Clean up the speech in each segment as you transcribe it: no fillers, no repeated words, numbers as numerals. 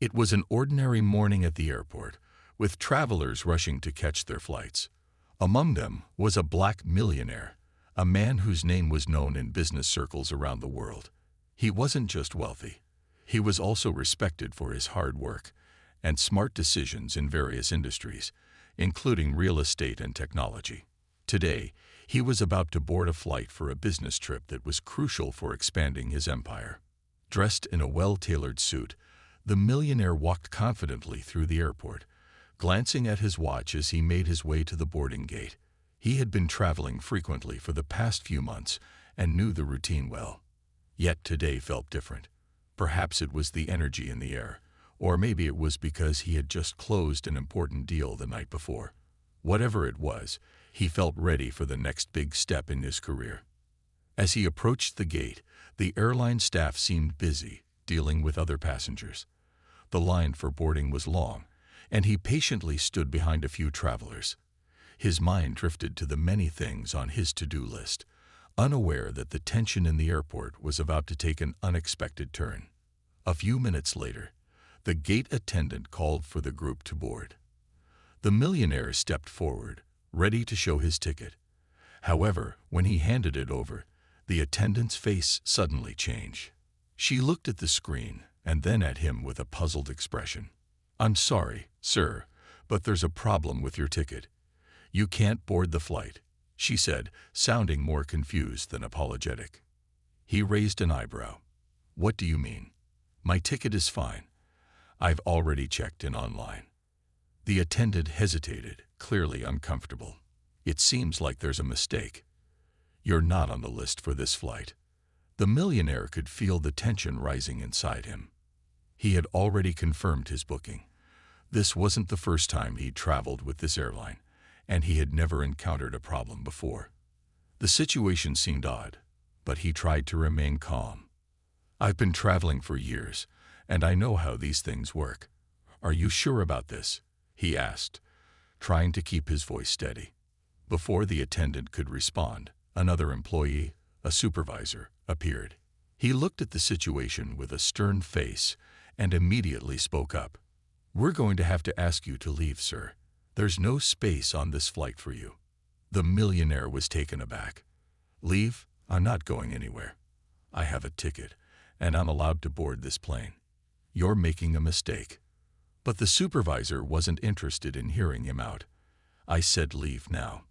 It was an ordinary morning at the airport, with travelers rushing to catch their flights. Among them was a black millionaire, a man whose name was known in business circles around the world. He wasn't just wealthy. He was also respected for his hard work and smart decisions in various industries, including real estate and technology. Today, he was about to board a flight for a business trip that was crucial for expanding his empire. Dressed in a well-tailored suit, the millionaire walked confidently through the airport, glancing at his watch as he made his way to the boarding gate. He had been traveling frequently for the past few months and knew the routine well. Yet today felt different. Perhaps it was the energy in the air, or maybe it was because he had just closed an important deal the night before. Whatever it was, he felt ready for the next big step in his career. As he approached the gate, the airline staff seemed busy, dealing with other passengers. The line for boarding was long, and he patiently stood behind a few travelers. His mind drifted to the many things on his to-do list, unaware that the tension in the airport was about to take an unexpected turn. A few minutes later, the gate attendant called for the group to board. The millionaire stepped forward, ready to show his ticket. However, when he handed it over, the attendant's face suddenly changed. She looked at the screen and then at him with a puzzled expression. "I'm sorry, sir, but there's a problem with your ticket. You can't board the flight," she said, sounding more confused than apologetic. He raised an eyebrow. "What do you mean? My ticket is fine. I've already checked in online." The attendant hesitated, clearly uncomfortable. "It seems like there's a mistake. You're not on the list for this flight." The millionaire could feel the tension rising inside him. He had already confirmed his booking. This wasn't the first time he'd traveled with this airline, and he had never encountered a problem before. The situation seemed odd, but he tried to remain calm. "I've been traveling for years, and I know how these things work. Are you sure about this?" he asked, trying to keep his voice steady. Before the attendant could respond, another employee, a supervisor, appeared. He looked at the situation with a stern face and immediately spoke up. "We're going to have to ask you to leave, sir. There's no space on this flight for you." The millionaire was taken aback. "Leave? I'm not going anywhere. I have a ticket, and I'm allowed to board this plane. You're making a mistake." But the supervisor wasn't interested in hearing him out. "I said leave now,"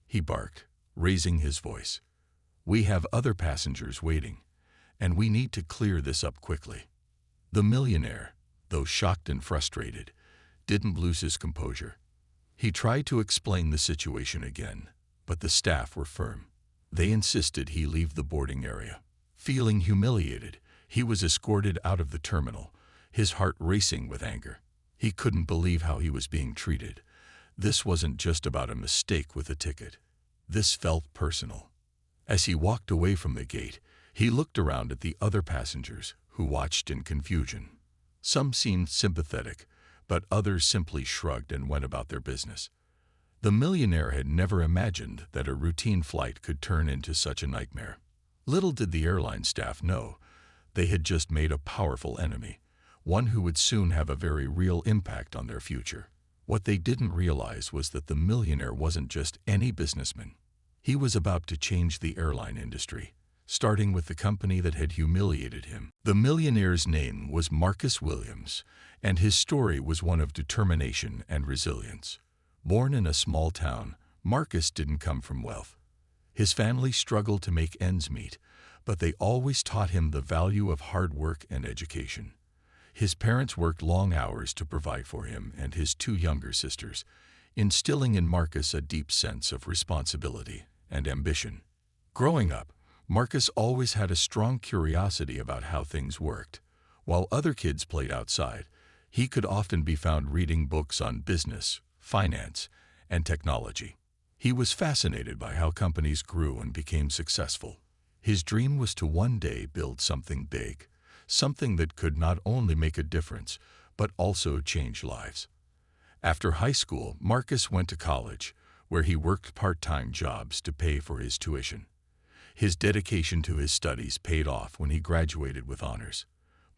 he barked, raising his voice. "We have other passengers waiting, and we need to clear this up quickly." The millionaire, though shocked and frustrated, didn't lose his composure. He tried to explain the situation again, but the staff were firm. They insisted he leave the boarding area. Feeling humiliated, he was escorted out of the terminal, his heart racing with anger. He couldn't believe how he was being treated. This wasn't just about a mistake with a ticket. This felt personal. As he walked away from the gate, he looked around at the other passengers, who watched in confusion. Some seemed sympathetic, but others simply shrugged and went about their business. The millionaire had never imagined that a routine flight could turn into such a nightmare. Little did the airline staff know, they had just made a powerful enemy, one who would soon have a very real impact on their future. What they didn't realize was that the millionaire wasn't just any businessman. He was about to change the airline industry, starting with the company that had humiliated him. The millionaire's name was Marcus Williams, and his story was one of determination and resilience. Born in a small town, Marcus didn't come from wealth. His family struggled to make ends meet, but they always taught him the value of hard work and education. His parents worked long hours to provide for him and his two younger sisters, instilling in Marcus a deep sense of responsibility and ambition. Growing up, Marcus always had a strong curiosity about how things worked. While other kids played outside, he could often be found reading books on business, finance, and technology. He was fascinated by how companies grew and became successful. His dream was to one day build something big, something that could not only make a difference, but also change lives. After high school, Marcus went to college, where he worked part-time jobs to pay for his tuition. His dedication to his studies paid off when he graduated with honors.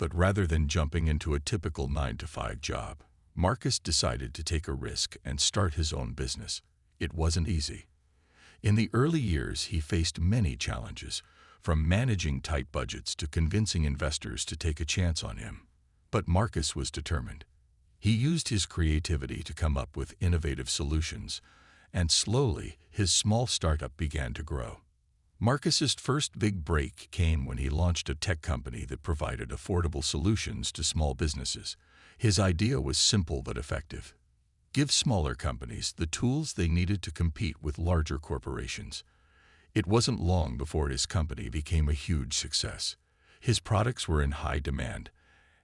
But rather than jumping into a typical 9-to-5 job, Marcus decided to take a risk and start his own business. It wasn't easy. In the early years, he faced many challenges, from managing tight budgets to convincing investors to take a chance on him. But Marcus was determined. He used his creativity to come up with innovative solutions, and slowly his small startup began to grow. Marcus's first big break came when he launched a tech company that provided affordable solutions to small businesses. His idea was simple but effective. Give smaller companies the tools they needed to compete with larger corporations. It wasn't long before his company became a huge success. His products were in high demand,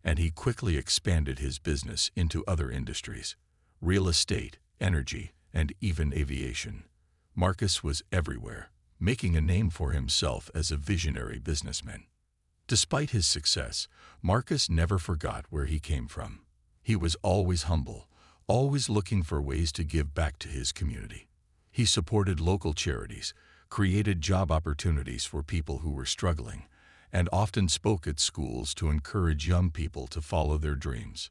and he quickly expanded his business into other industries: real estate, energy, and even aviation. Marcus was everywhere, making a name for himself as a visionary businessman. Despite his success, Marcus never forgot where he came from. He was always humble, always looking for ways to give back to his community. He supported local charities, created job opportunities for people who were struggling, and often spoke at schools to encourage young people to follow their dreams.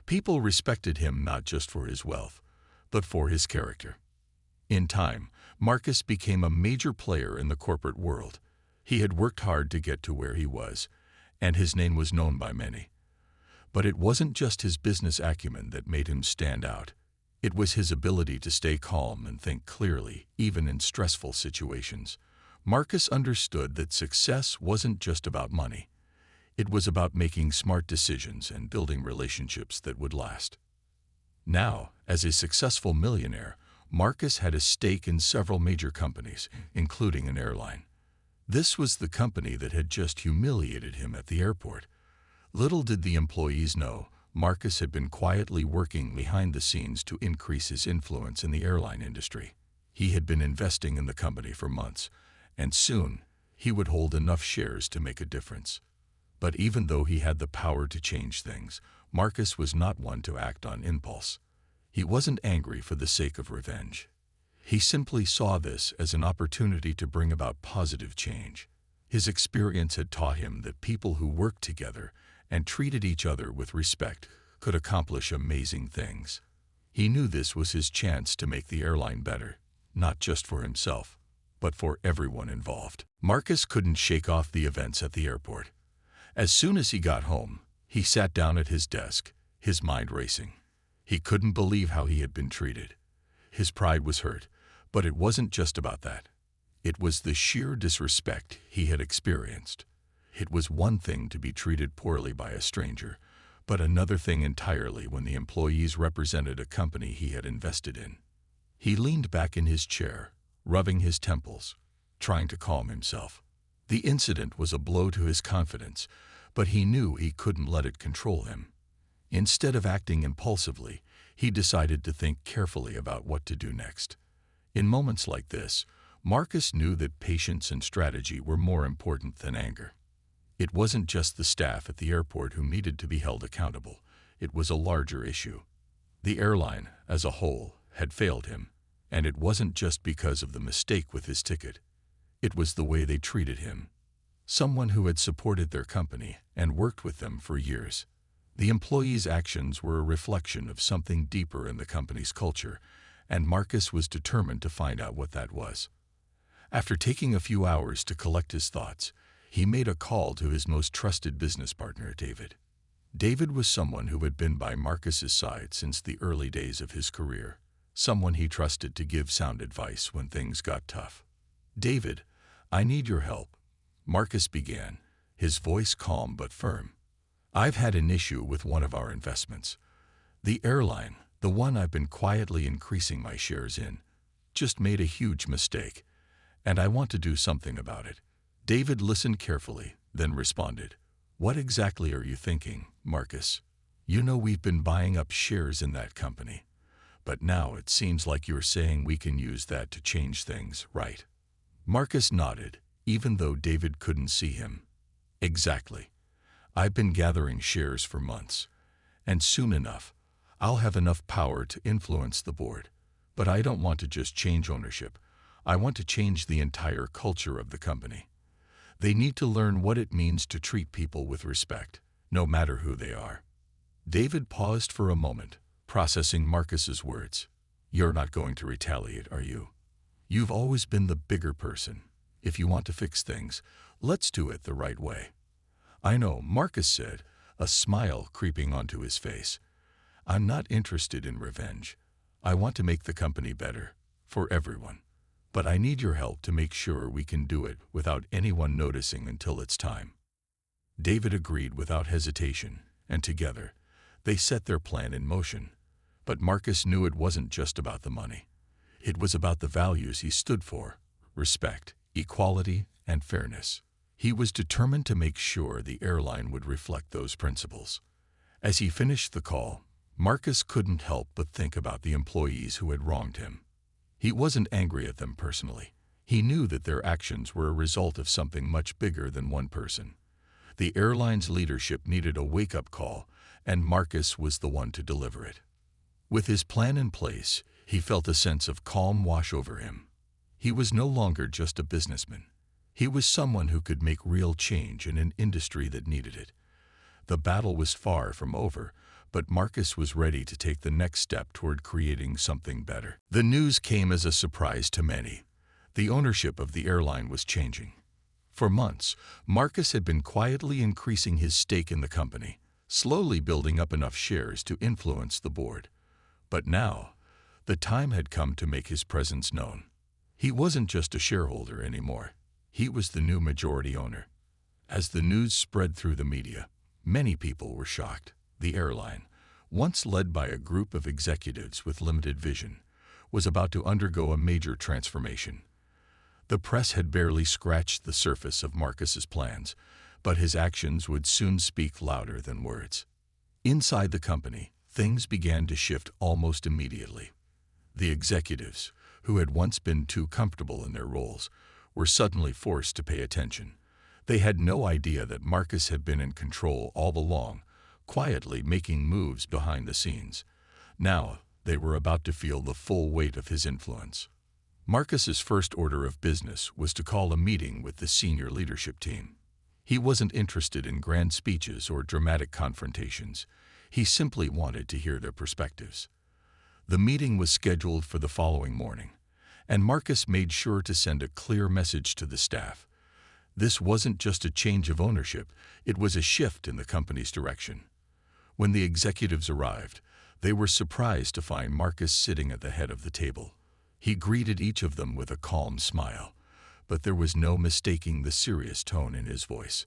People respected him not just for his wealth, but for his character. In time, Marcus became a major player in the corporate world. He had worked hard to get to where he was, and his name was known by many. But it wasn't just his business acumen that made him stand out. It was his ability to stay calm and think clearly, even in stressful situations. Marcus understood that success wasn't just about money. It was about making smart decisions and building relationships that would last. Now, as a successful millionaire, Marcus had a stake in several major companies, including an airline. This was the company that had just humiliated him at the airport. Little did the employees know, Marcus had been quietly working behind the scenes to increase his influence in the airline industry. He had been investing in the company for months, and soon he would hold enough shares to make a difference. But even though he had the power to change things, Marcus was not one to act on impulse. He wasn't angry for the sake of revenge. He simply saw this as an opportunity to bring about positive change. His experience had taught him that people who worked together and treated each other with respect could accomplish amazing things. He knew this was his chance to make the airline better, not just for himself, but for everyone involved. Marcus couldn't shake off the events at the airport. As soon as he got home, he sat down at his desk, his mind racing. He couldn't believe how he had been treated. His pride was hurt, but it wasn't just about that. It was the sheer disrespect he had experienced. It was one thing to be treated poorly by a stranger, but another thing entirely when the employees represented a company he had invested in. He leaned back in his chair, rubbing his temples, trying to calm himself. The incident was a blow to his confidence, but he knew he couldn't let it control him. Instead of acting impulsively, he decided to think carefully about what to do next. In moments like this, Marcus knew that patience and strategy were more important than anger. It wasn't just the staff at the airport who needed to be held accountable. It was a larger issue. The airline, as a whole, had failed him, and it wasn't just because of the mistake with his ticket. It was the way they treated him. Someone who had supported their company and worked with them for years. The employees' actions were a reflection of something deeper in the company's culture, and Marcus was determined to find out what that was. After taking a few hours to collect his thoughts, he made a call to his most trusted business partner, David. David was someone who had been by Marcus's side since the early days of his career, someone he trusted to give sound advice when things got tough. "David, I need your help," Marcus began, his voice calm but firm. "I've had an issue with one of our investments. The airline, the one I've been quietly increasing my shares in, just made a huge mistake, and I want to do something about it." David listened carefully, then responded, "What exactly are you thinking, Marcus? You know we've been buying up shares in that company, but now it seems like you're saying we can use that to change things, right?" Marcus nodded, even though David couldn't see him. "Exactly. I've been gathering shares for months, and soon enough, I'll have enough power to influence the board. But I don't want to just change ownership. I want to change the entire culture of the company. They need to learn what it means to treat people with respect, no matter who they are. David paused for a moment, processing Marcus's words. You're not going to retaliate, are you? You've always been the bigger person. If you want to fix things, let's do it the right way. I know, Marcus said, a smile creeping onto his face. I'm not interested in revenge. I want to make the company better, for everyone. But I need your help to make sure we can do it without anyone noticing until it's time. David agreed without hesitation, and together, they set their plan in motion. But Marcus knew it wasn't just about the money. It was about the values he stood for: respect, equality, and fairness. He was determined to make sure the airline would reflect those principles. As he finished the call, Marcus couldn't help but think about the employees who had wronged him. He wasn't angry at them personally. He knew that their actions were a result of something much bigger than one person. The airline's leadership needed a wake-up call, and Marcus was the one to deliver it. With his plan in place, he felt a sense of calm wash over him. He was no longer just a businessman. He was someone who could make real change in an industry that needed it. The battle was far from over, but Marcus was ready to take the next step toward creating something better. The news came as a surprise to many. The ownership of the airline was changing. For months, Marcus had been quietly increasing his stake in the company, slowly building up enough shares to influence the board. But now, the time had come to make his presence known. He wasn't just a shareholder anymore. He was the new majority owner. As the news spread through the media, many people were shocked. The airline, once led by a group of executives with limited vision, was about to undergo a major transformation. The press had barely scratched the surface of Marcus's plans, but his actions would soon speak louder than words. Inside the company, things began to shift almost immediately. The executives, who had once been too comfortable in their roles, were suddenly forced to pay attention. They had no idea that Marcus had been in control all along, quietly making moves behind the scenes. Now, they were about to feel the full weight of his influence. Marcus's first order of business was to call a meeting with the senior leadership team. He wasn't interested in grand speeches or dramatic confrontations. He simply wanted to hear their perspectives. The meeting was scheduled for the following morning, and Marcus made sure to send a clear message to the staff. This wasn't just a change of ownership, it was a shift in the company's direction. When the executives arrived, they were surprised to find Marcus sitting at the head of the table. He greeted each of them with a calm smile, but there was no mistaking the serious tone in his voice.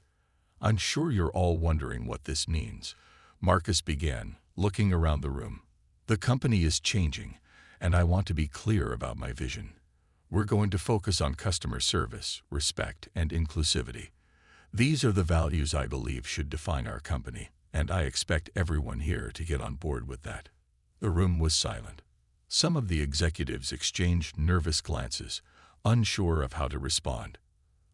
"I'm sure you're all wondering what this means," Marcus began, looking around the room. "The company is changing, and I want to be clear about my vision. We're going to focus on customer service, respect, and inclusivity. These are the values I believe should define our company, and I expect everyone here to get on board with that." The room was silent. Some of the executives exchanged nervous glances, unsure of how to respond.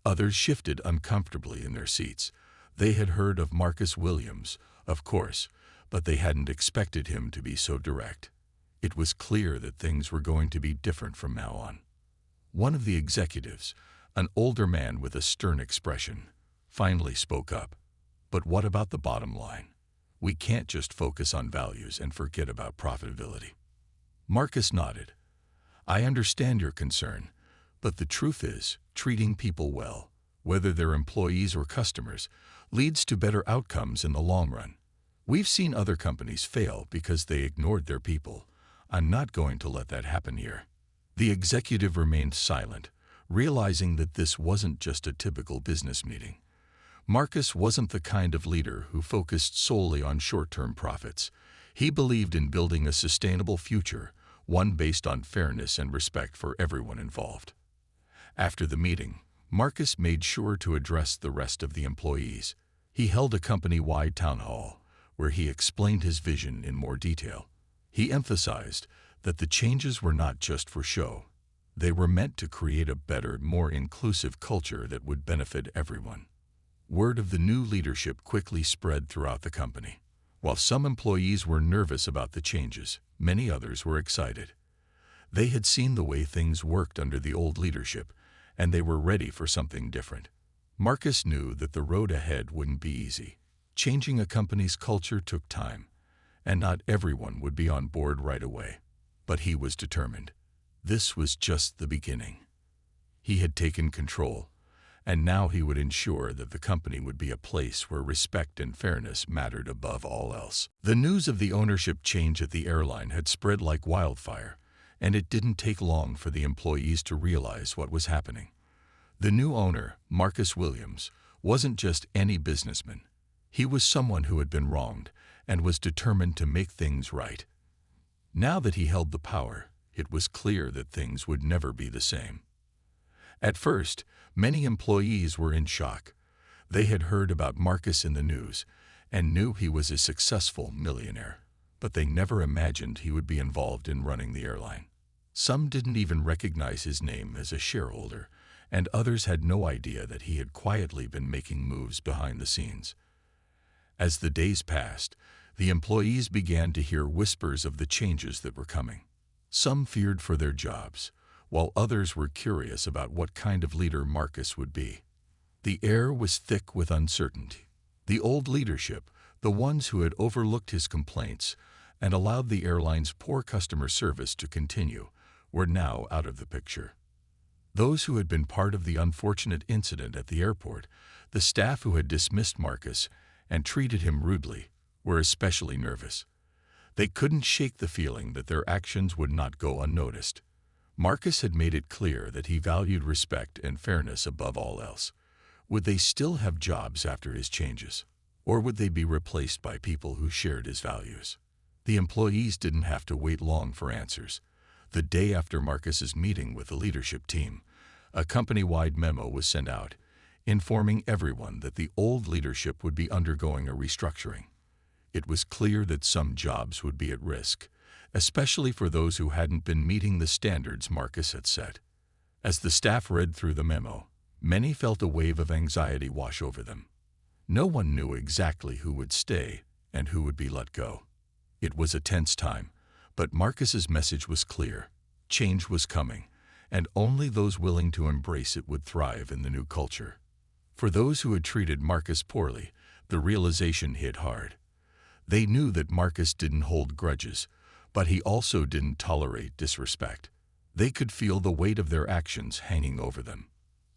Others shifted uncomfortably in their seats. They had heard of Marcus Williams, of course, but they hadn't expected him to be so direct. It was clear that things were going to be different from now on. One of the executives, an older man with a stern expression, finally spoke up. "But what about the bottom line? We can't just focus on values and forget about profitability." Marcus nodded. "I understand your concern, but the truth is, treating people well, whether they're employees or customers, leads to better outcomes in the long run. We've seen other companies fail because they ignored their people. I'm not going to let that happen here." The executive remained silent, realizing that this wasn't just a typical business meeting. Marcus wasn't the kind of leader who focused solely on short-term profits. He believed in building a sustainable future, one based on fairness and respect for everyone involved. After the meeting, Marcus made sure to address the rest of the employees. He held a company-wide town hall, where he explained his vision in more detail. He emphasized that the changes were not just for show. They were meant to create a better, more inclusive culture that would benefit everyone. Word of the new leadership quickly spread throughout the company. While some employees were nervous about the changes, many others were excited. They had seen the way things worked under the old leadership, and they were ready for something different. Marcus knew that the road ahead wouldn't be easy. Changing a company's culture took time, and not everyone would be on board right away. But he was determined. This was just the beginning. He had taken control, and now he would ensure that the company would be a place where respect and fairness mattered above all else. The news of the ownership change at the airline had spread like wildfire, and it didn't take long for the employees to realize what was happening. The new owner, Marcus Williams, wasn't just any businessman. He was someone who had been wronged and was determined to make things right. Now that he held the power, it was clear that things would never be the same. At first, many employees were in shock. They had heard about Marcus in the news and knew he was a successful millionaire, but they never imagined he would be involved in running the airline. Some didn't even recognize his name as a shareholder, and others had no idea that he had quietly been making moves behind the scenes. As the days passed, the employees began to hear whispers of the changes that were coming. Some feared for their jobs, while others were curious about what kind of leader Marcus would be. The air was thick with uncertainty. The old leadership, the ones who had overlooked his complaints and allowed the airline's poor customer service to continue, were now out of the picture. Those who had been part of the unfortunate incident at the airport, the staff who had dismissed Marcus and treated him rudely, were especially nervous. They couldn't shake the feeling that their actions would not go unnoticed. Marcus had made it clear that he valued respect and fairness above all else. Would they still have jobs after his changes? Or would they be replaced by people who shared his values? The employees didn't have to wait long for answers. The day after Marcus's meeting with the leadership team, a company-wide memo was sent out, informing everyone that the old leadership would be undergoing a restructuring. It was clear that some jobs would be at risk, especially for those who hadn't been meeting the standards Marcus had set. As the staff read through the memo, many felt a wave of anxiety wash over them. No one knew exactly who would stay and who would be let go. It was a tense time, but Marcus's message was clear. Change was coming, and only those willing to embrace it would thrive in the new culture. For those who had treated Marcus poorly, the realization hit hard. They knew that Marcus didn't hold grudges, but he also didn't tolerate disrespect. They could feel the weight of their actions hanging over them.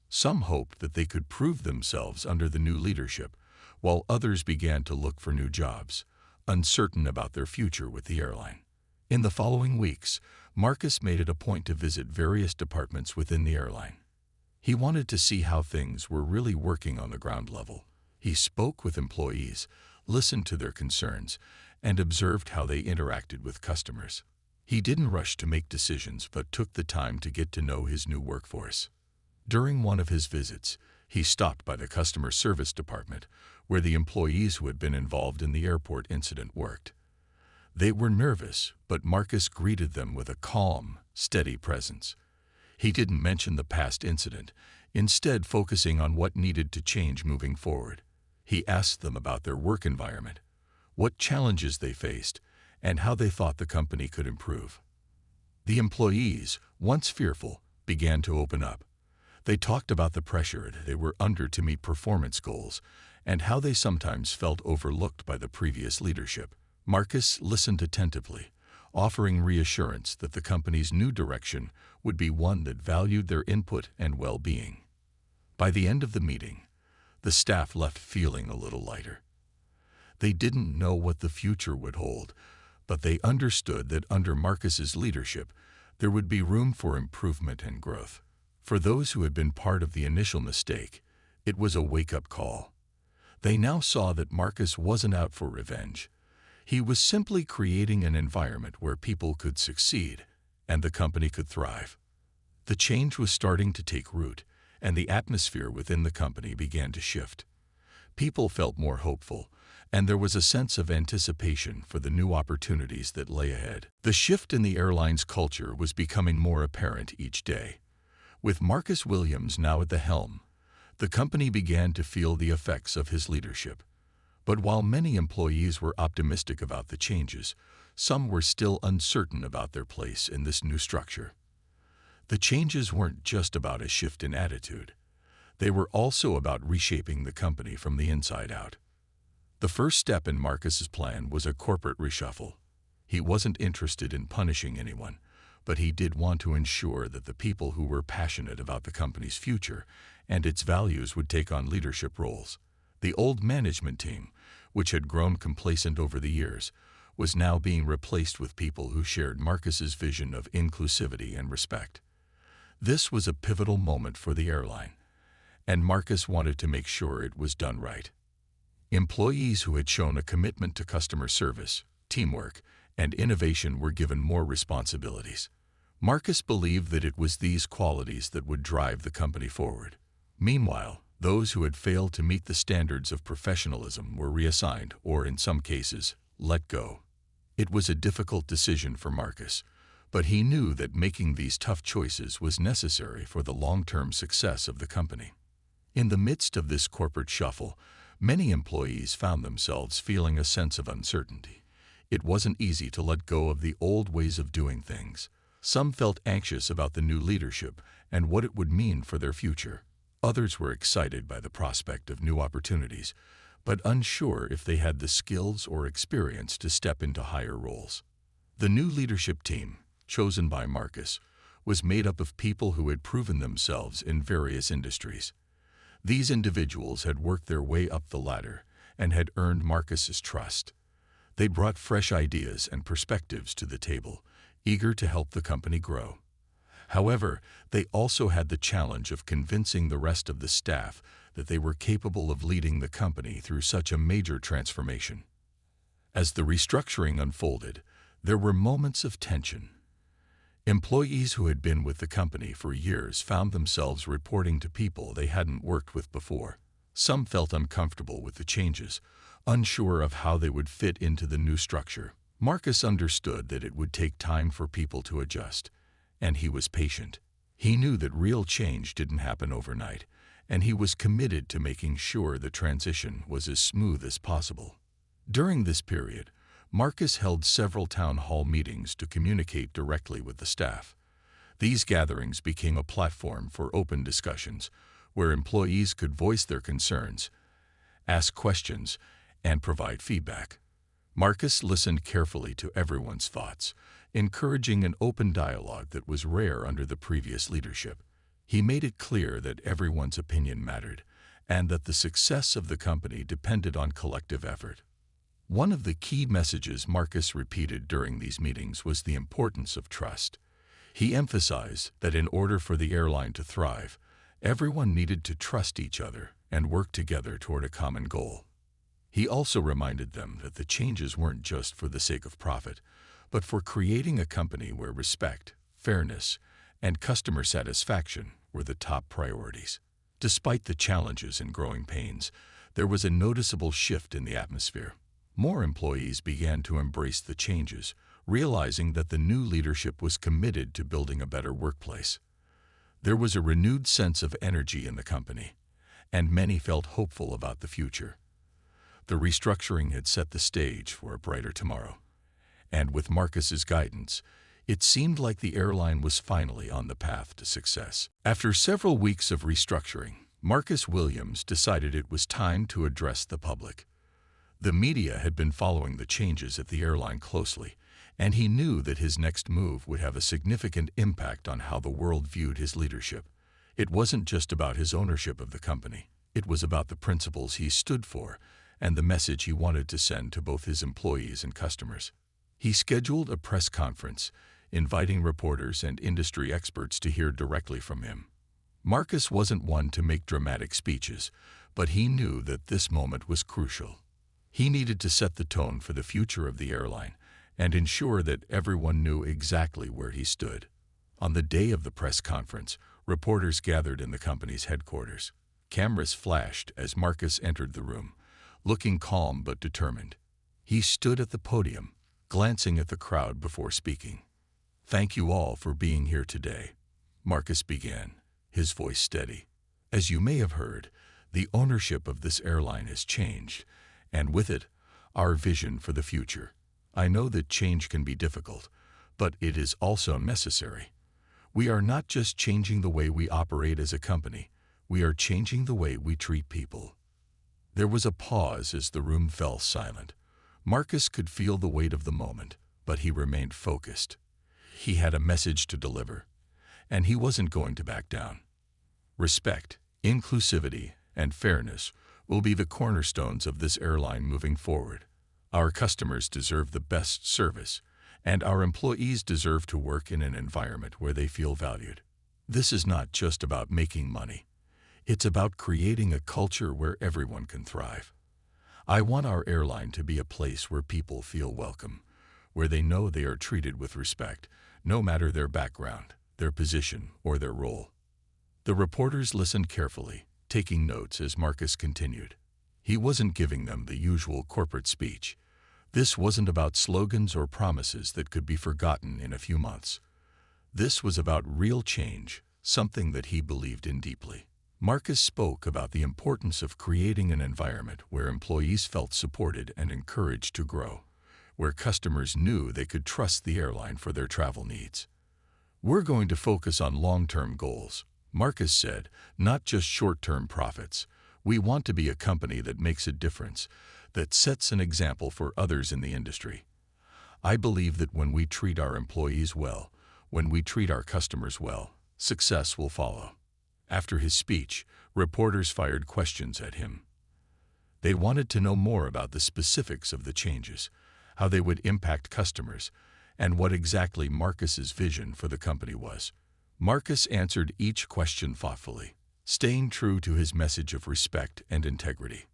Some hoped that they could prove themselves under the new leadership, while others began to look for new jobs, uncertain about their future with the airline. In the following weeks, Marcus made it a point to visit various departments within the airline. He wanted to see how things were really working on the ground level. He spoke with employees, listened to their concerns, and observed how they interacted with customers. He didn't rush to make decisions, but took the time to get to know his new workforce. During one of his visits, he stopped by the customer service department, where the employees who had been involved in the airport incident worked. They were nervous, but Marcus greeted them with a calm, steady presence. He didn't mention the past incident, instead focusing on what needed to change moving forward. He asked them about their work environment, what challenges they faced, and how they thought the company could improve. The employees, once fearful, began to open up. They talked about the pressure they were under to meet performance goals and how they sometimes felt overlooked by the previous leadership. Marcus listened attentively, offering reassurance that the company's new direction would be one that valued their input and well-being. By the end of the meeting, the staff left feeling a little lighter. They didn't know what the future would hold, but they understood that under Marcus's leadership, there would be room for improvement and growth. For those who had been part of the initial mistake, it was a wake-up call. They now saw that Marcus wasn't out for revenge. He was simply creating an environment where people could succeed and the company could thrive. The change was starting to take root, and the atmosphere within the company began to shift. People felt more hopeful, and there was a sense of anticipation for the new opportunities that lay ahead. The shift in the airline's culture was becoming more apparent each day. With Marcus Williams now at the helm, the company began to feel the effects of his leadership. But while many employees were optimistic about the changes, some were still uncertain about their place in this new structure. The changes weren't just about a shift in attitude. They were also about reshaping the company from the inside out. The first step in Marcus's plan was a corporate reshuffle. He wasn't interested in punishing anyone, but he did want to ensure that the people who were passionate about the company's future and its values would take on leadership roles. The old management team, which had grown complacent over the years, was now being replaced with people who shared Marcus's vision of inclusivity and respect. This was a pivotal moment for the airline, and Marcus wanted to make sure it was done right. Employees who had shown a commitment to customer service, teamwork, and innovation were given more responsibilities. Marcus believed that it was these qualities that would drive the company forward. Meanwhile, those who had failed to meet the standards of professionalism were reassigned or, in some cases, let go. It was a difficult decision for Marcus, but he knew that making these tough choices was necessary for the long-term success of the company. In the midst of this corporate shuffle, many employees found themselves feeling a sense of uncertainty. It wasn't easy to let go of the old ways of doing things. Some felt anxious about the new leadership and what it would mean for their future. Others were excited by the prospect of new opportunities, but unsure if they had the skills or experience to step into higher roles. The new leadership team, chosen by Marcus, was made up of people who had proven themselves in various industries. These individuals had worked their way up the ladder and had earned Marcus's trust. They brought fresh ideas and perspectives to the table, eager to help the company grow. However, they also had the challenge of convincing the rest of the staff that they were capable of leading the company through such a major transformation. As the restructuring unfolded, there were moments of tension. Employees who had been with the company for years found themselves reporting to people they hadn't worked with before. Some felt uncomfortable with the changes, unsure of how they would fit into the new structure. Marcus understood that it would take time for people to adjust, and he was patient. He knew that real change didn't happen overnight, and he was committed to making sure the transition was as smooth as possible. During this period, Marcus held several town hall meetings to communicate directly with the staff. These gatherings became a platform for open discussions, where employees could voice their concerns, ask questions, and provide feedback. Marcus listened carefully to everyone's thoughts, encouraging an open dialogue that was rare under the previous leadership. He made it clear that everyone's opinion mattered, and that the success of the company depended on collective effort. One of the key messages Marcus repeated during these meetings was the importance of trust. He emphasized that in order for the airline to thrive, everyone needed to trust each other and work together toward a common goal. He also reminded them that the changes weren't just for the sake of profit, but for creating a company where respect, fairness, and customer satisfaction were the top priorities. Despite the challenges and growing pains, there was a noticeable shift in the atmosphere. More employees began to embrace the changes, realizing that the new leadership was committed to building a better workplace. There was a renewed sense of energy in the company, and many felt hopeful about the future. The restructuring had set the stage for a brighter tomorrow, and with Marcus's guidance, it seemed like the airline was finally on the path to success. After several weeks of restructuring, Marcus Williams decided it was time to address the public. The media had been following the changes at the airline closely, and he knew that his next move would have a significant impact on how the world viewed his leadership. It wasn't just about his ownership of the company. It was about the principles he stood for and the message he wanted to send to both his employees and customers. He scheduled a press conference, inviting reporters and industry experts to hear directly from him. Marcus wasn't one to make dramatic speeches, but he knew that this moment was crucial. He needed to set the tone for the future of the airline and ensure that everyone knew exactly where he stood. On the day of the press conference, reporters gathered in the company's headquarters. Cameras flashed as Marcus entered the room, looking calm but determined. He stood at the podium, glancing at the crowd before speaking. "Thank you all for being here today," Marcus began, his voice steady. "As you may have heard, the ownership of this airline has changed, and with it, our vision for the future. I know that change can be difficult, but it is also necessary. We are not just changing the way we operate as a company, we are changing the way we treat people." There was a pause as the room fell silent. Marcus could feel the weight of the moment, but he remained focused. He had a message to deliver, and he wasn't going to back down. Respect, inclusivity, and fairness will be the cornerstones of this airline moving forward. Our customers deserve the best service, and our employees deserve to work in an environment where they feel valued. This is not just about making money. It's about creating a culture where everyone can thrive. I want our airline to be a place where people feel welcome, where they know they are treated with respect, no matter their background, their position, or their role. The reporters listened carefully, taking notes as Marcus continued. He wasn't giving them the usual corporate speech. This wasn't about slogans or promises that could be forgotten in a few months. This was about real change, something that he believed in deeply. Marcus spoke about the importance of creating an environment where employees felt supported and encouraged to grow, where customers knew they could trust the airline for their travel needs. We're going to focus on long-term goals, Marcus said, not just short-term profits. We want to be a company that makes a difference, that sets an example for others in the industry. I believe that when we treat our employees well, when we treat our customers well, success will follow. After his speech, reporters fired questions at him. They wanted to know more about the specifics of the changes, how they would impact customers, and what exactly Marcus's vision for the company was. Marcus answered each question thoughtfully, staying true to his message of respect and integrity.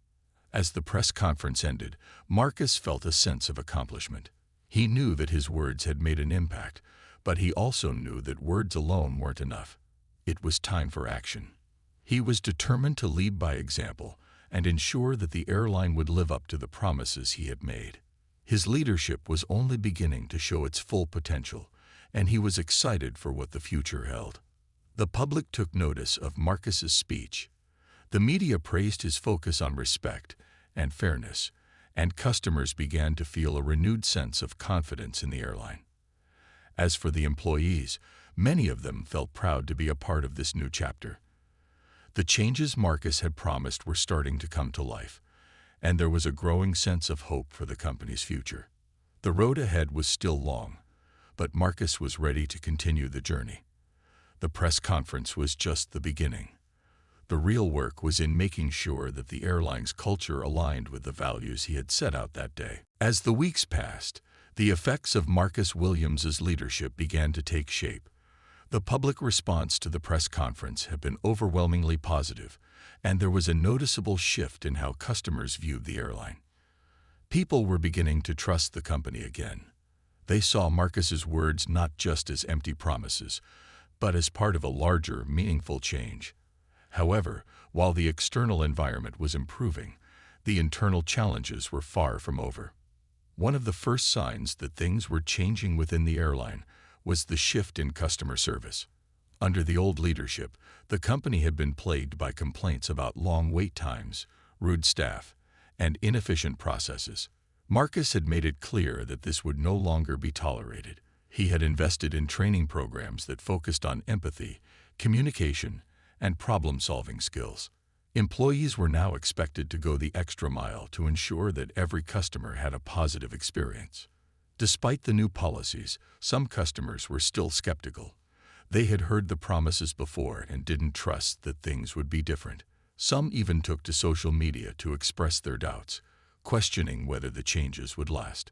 As the press conference ended, Marcus felt a sense of accomplishment. He knew that his words had made an impact, but he also knew that words alone weren't enough. It was time for action. He was determined to lead by example and ensure that the airline would live up to the promises he had made. His leadership was only beginning to show its full potential, and he was excited for what the future held. The public took notice of Marcus's speech. The media praised his focus on respect and fairness, and customers began to feel a renewed sense of confidence in the airline. As for the employees, many of them felt proud to be a part of this new chapter. The changes Marcus had promised were starting to come to life, and there was a growing sense of hope for the company's future. The road ahead was still long, but Marcus was ready to continue the journey. The press conference was just the beginning. The real work was in making sure that the airline's culture aligned with the values he had set out that day. As the weeks passed, the effects of Marcus Williams's leadership began to take shape. The public response to the press conference had been overwhelmingly positive, and there was a noticeable shift in how customers viewed the airline. People were beginning to trust the company again. They saw Marcus's words not just as empty promises, but as part of a larger, meaningful change. However, while the external environment was improving, the internal challenges were far from over. One of the first signs that things were changing within the airline was the shift in customer service. Under the old leadership, the company had been plagued by complaints about long wait times, rude staff, and inefficient processes. Marcus had made it clear that this would no longer be tolerated. He had invested in training programs that focused on empathy, communication, and problem-solving skills. Employees were now expected to go the extra mile to ensure that every customer had a positive experience. Despite the new policies, some customers were still skeptical. They had heard the promises before and didn't trust that things would be different. Some even took to social media to express their doubts, questioning whether the changes would last.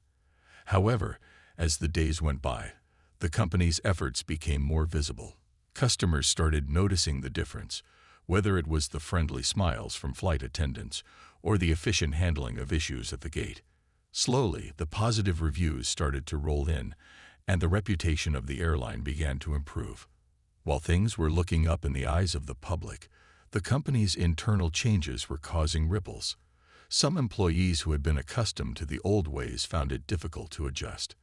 However, as the days went by, the company's efforts became more visible. Customers started noticing the difference, whether it was the friendly smiles from flight attendants or the efficient handling of issues at the gate. Slowly, the positive reviews started to roll in, and the reputation of the airline began to improve. While things were looking up in the eyes of the public, the company's internal changes were causing ripples. Some employees who had been accustomed to the old ways found it difficult to adjust.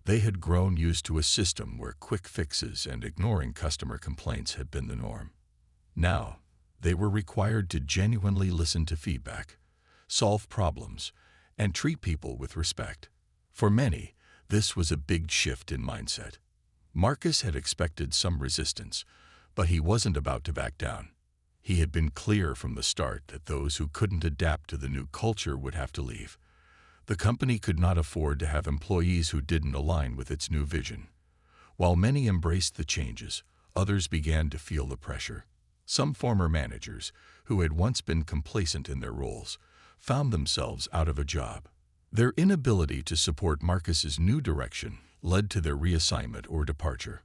They had grown used to a system where quick fixes and ignoring customer complaints had been the norm. Now, they were required to genuinely listen to feedback, solve problems, and treat people with respect. For many, this was a big shift in mindset. Marcus had expected some resistance, but he wasn't about to back down. He had been clear from the start that those who couldn't adapt to the new culture would have to leave. The company could not afford to have employees who didn't align with its new vision. While many embraced the changes, others began to feel the pressure. Some former managers, who had once been complacent in their roles, found themselves out of a job. Their inability to support Marcus's new direction led to their reassignment or departure.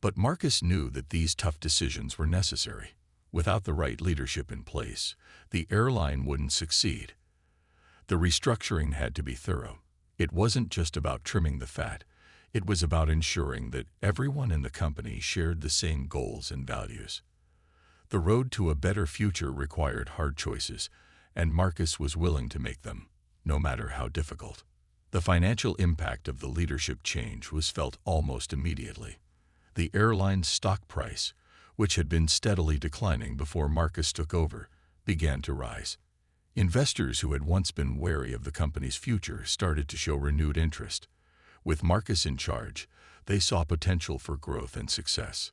But Marcus knew that these tough decisions were necessary. Without the right leadership in place, the airline wouldn't succeed. The restructuring had to be thorough. It wasn't just about trimming the fat. It was about ensuring that everyone in the company shared the same goals and values. The road to a better future required hard choices, and Marcus was willing to make them, no matter how difficult. The financial impact of the leadership change was felt almost immediately. The airline's stock price, which had been steadily declining before Marcus took over, began to rise. Investors who had once been wary of the company's future started to show renewed interest. With Marcus in charge, they saw potential for growth and success.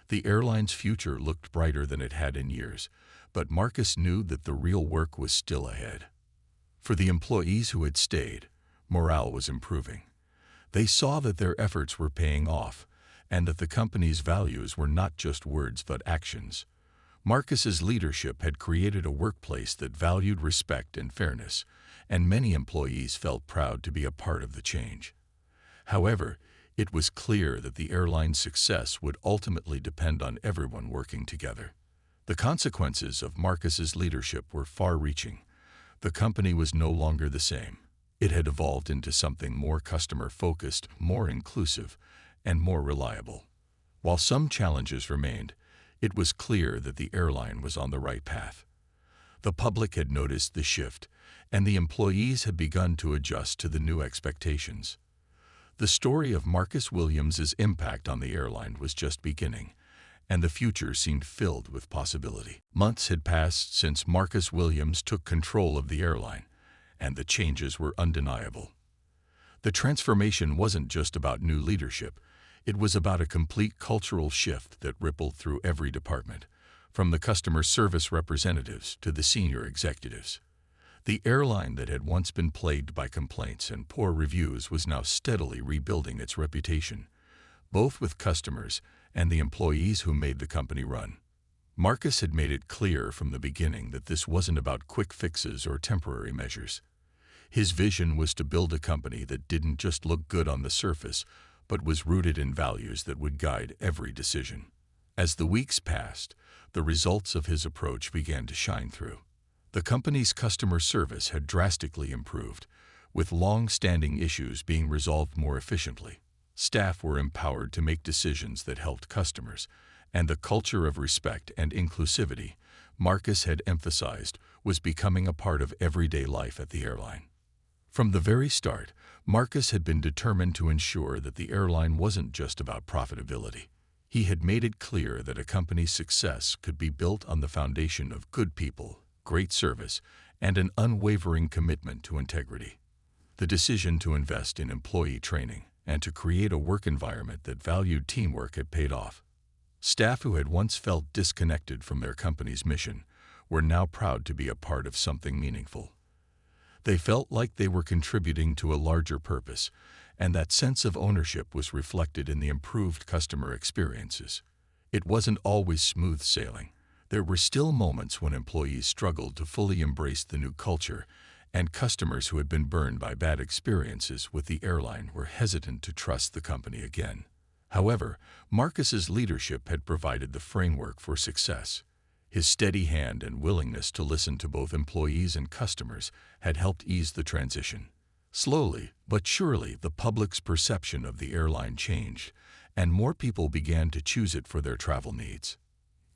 The airline's future looked brighter than it had in years, but Marcus knew that the real work was still ahead. For the employees who had stayed, morale was improving. They saw that their efforts were paying off, and that the company's values were not just words but actions. Marcus's leadership had created a workplace that valued respect and fairness, and many employees felt proud to be a part of the change. However, it was clear that the airline's success would ultimately depend on everyone working together. The consequences of Marcus's leadership were far-reaching. The company was no longer the same. It had evolved into something more customer-focused, more inclusive, and more reliable. While some challenges remained, it was clear that the airline was on the right path. The public had noticed the shift, and the employees had begun to adjust to the new expectations. The story of Marcus Williams's impact on the airline was just beginning, and the future seemed filled with possibility. Months had passed since Marcus Williams took control of the airline, and the changes were undeniable. The transformation wasn't just about new leadership. It was about a complete cultural shift that rippled through every department, from the customer service representatives to the senior executives. The airline that had once been plagued by complaints and poor reviews was now steadily rebuilding its reputation, both with customers and the employees who made the company run. Marcus had made it clear from the beginning that this wasn't about quick fixes or temporary measures. His vision was to build a company that didn't just look good on the surface, but was rooted in values that would guide every decision. As the weeks passed, the results of his approach began to shine through. The company's customer service had drastically improved, with long-standing issues being resolved more efficiently. Staff were empowered to make decisions that helped customers, and the culture of respect and inclusivity Marcus had emphasized was becoming a part of everyday life at the airline. From the very start, Marcus had been determined to ensure that the airline wasn't just about profitability. He had made it clear that a company's success could be built on the foundation of good people, great service, and an unwavering commitment to integrity. The decision to invest in employee training and to create a work environment that valued teamwork had paid off. Staff who had once felt disconnected from their company's mission were now proud to be a part of something meaningful. They felt like they were contributing to a larger purpose, and that sense of ownership was reflected in the improved customer experiences. It wasn't always smooth sailing. There were still moments when employees struggled to fully embrace the new culture, and customers who had been burned by bad experiences with the airline were hesitant to trust the company again. However, Marcus's leadership had provided the framework for success. His steady hand and willingness to listen to both employees and customers had helped ease the transition. Slowly but surely, the public's perception of the airline changed, and more people began to choose it for their travel needs.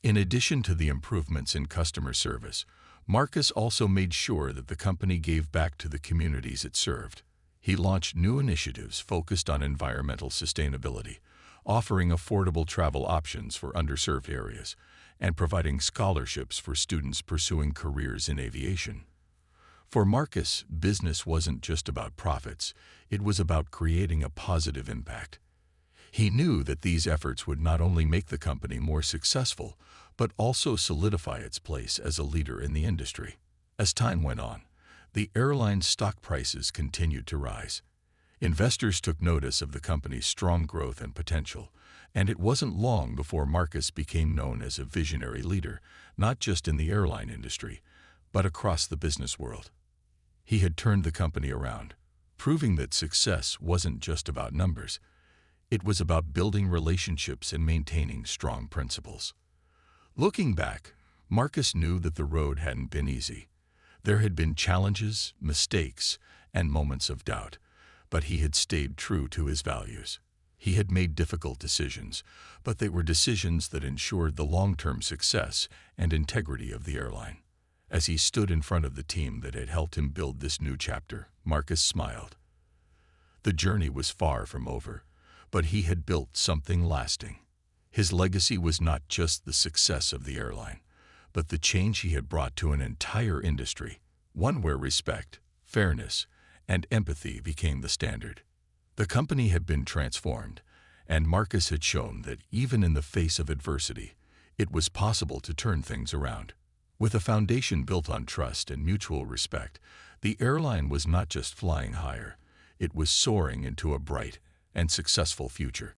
In addition to the improvements in customer service, Marcus also made sure that the company gave back to the communities it served. He launched new initiatives focused on environmental sustainability, offering affordable travel options for underserved areas, and providing scholarships for students pursuing careers in aviation. For Marcus, business wasn't just about profits, it was about creating a positive impact. He knew that these efforts would not only make the company more successful, but also solidify its place as a leader in the industry. As time went on, the airline's stock prices continued to rise. Investors took notice of the company's strong growth and potential, and it wasn't long before Marcus became known as a visionary leader, not just in the airline industry, but across the business world. He had turned the company around, proving that success wasn't just about numbers. It was about building relationships and maintaining strong principles. Looking back, Marcus knew that the road hadn't been easy. There had been challenges, mistakes, and moments of doubt, but he had stayed true to his values. He had made difficult decisions, but they were decisions that ensured the long-term success and integrity of the airline. As he stood in front of the team that had helped him build this new chapter, Marcus smiled. The journey was far from over, but he had built something lasting. His legacy was not just the success of the airline, but the change he had brought to an entire industry, one where respect, fairness, and empathy became the standard. The company had been transformed, and Marcus had shown that even in the face of adversity, it was possible to turn things around. With a foundation built on trust and mutual respect, the airline was not just flying higher, it was soaring into a bright and successful future.